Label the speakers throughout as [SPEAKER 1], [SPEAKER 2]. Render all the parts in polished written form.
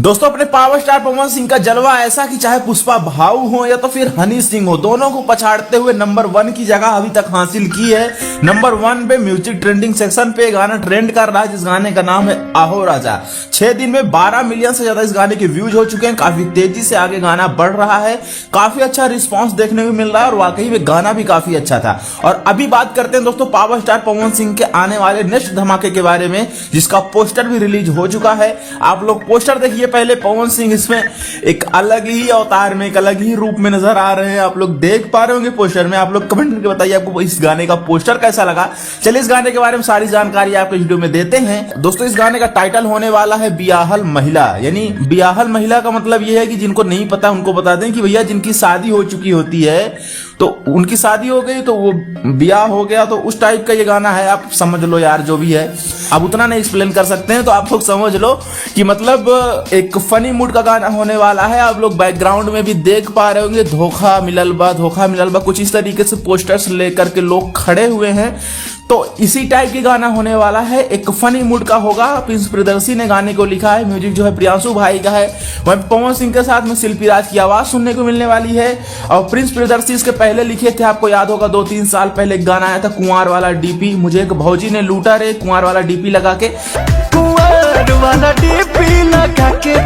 [SPEAKER 1] दोस्तों अपने power star Pawan Singh का जलवा ऐसा कि चाहे पुष्पा भाऊ हो या तो फिर हनी सिंह हो, दोनों को पछाड़ते हुए नंबर 1 की जगह अभी तक हासिल की है। नंबर 1 पे म्यूजिक ट्रेंडिंग सेक्शन पे गाना ट्रेंड कर रहा है जिस गाने का नाम है आहो राजा। 6 दिन में 12 मिलियन से ज्यादा इस गाने के व्यूज हो चुके हैं। काफी तेजी से आगे गाना बढ़ रहा है, काफी अच्छा रिस्पॉन्स देखने को मिल रहा है और वाकई में गाना भी काफी अच्छा था। और अभी बात करते हैं दोस्तों पावर स्टार पवन सिंह के आने वाले नेक्स्ट धमाके के बारे में, जिसका पोस्टर भी रिलीज हो चुका है। आप लोग पोस्टर देखिए पहले। पवन सिंह इसमें एक अलग ही अवतार में, एक अलग ही रूप में नजर आ रहे हैं। आप लोग देख पा रहे होंगे पोस्टर में। आप लोग कमेंट करके बताइए आपको इस गाने का पोस्टर कैसा लगा। चलिए इस गाने के बारे में सारी जानकारी आपको वीडियो में देते हैं। दोस्तों इस गाने का टाइटल होने वाला है बियाहल महिला। यानी बियाहल महिला का मतलब यह है कि जिनको नहीं पता उनको बता दें कि भैया जिनकी शादी हो चुकी होती है तो उनकी शादी हो गई तो वो ब्याह हो गया, तो उस टाइप का ये गाना है। आप समझ लो यार जो भी है। अब उतना नहीं एक्सप्लेन कर सकते हैं तो आप लोग समझ लो कि मतलब एक फनी मूड का गाना होने वाला है। आप लोग बैकग्राउंड में भी देख पा रहे होंगे धोखा मिलल बा कुछ इस तरीके से पोस्टर्स लेकर के लोग खड़े हुए हैं। तो इसी टाइप की गाना होने वाला है, एक फनी मूड का होगा। प्रिंस प्रियदर्शी ने गाने को लिखा है, म्यूजिक जो है प्रियांशु भाई का है। वहीं पवन सिंह के साथ में शिल्पी राज की आवाज सुनने को मिलने वाली है। और प्रिंस प्रियदर्शी इसके पहले लिखे थे, आपको याद होगा 2-3 साल पहले एक गाना आया था कुंवार वाला डीपी। मुझे एक भौजी ने लूटा रे, कुंवार वाला डीपी लगा के, कुंवार वाला डीपी लगा के।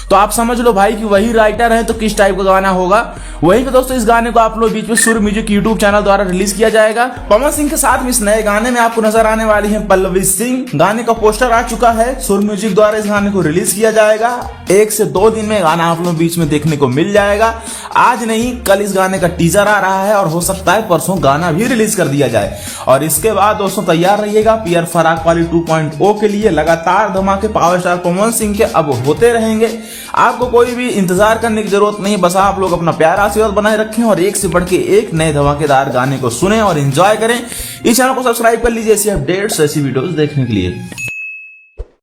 [SPEAKER 1] तो आप समझ लो भाई कि वही राइटर है तो किस टाइप का गाना होगा। वहीं पे दोस्तों इस गाने को आप लोग बीच में सुर म्यूजिक यूट्यूब चैनल द्वारा रिलीज किया जाएगा। पवन सिंह के साथ में इस नए गाने में आपको नजर आने वाली है पल्लवी सिंह। गाने का पोस्टर आ चुका है, सुर म्यूजिक द्वारा इस गाने को रिलीज किया जाएगा। 1 से 2 दिन में गाना आप लोग बीच में देखने को मिल जाएगा। आज नहीं कल इस गाने का टीजर आ रहा है और हो सकता है परसों गाना भी रिलीज कर दिया जाए। और इसके बाद दोस्तों तैयार रहिएगा पीयर फराक वाली 2.0 के लिए। लगातार धमाके पावर स्टार पवन सिंह के अब होते रहेंगे। आपको कोई भी इंतजार करने की जरूरत नहीं, बस आप लोग अपना प्यार आशीर्वाद बनाए रखें और एक से बढ़ के एक नए धमाकेदार गाने को सुने और एंजॉय करें। इस चैनल को सब्सक्राइब कर लीजिए ऐसी अपडेट्स, ऐसी वीडियोस देखने के लिए।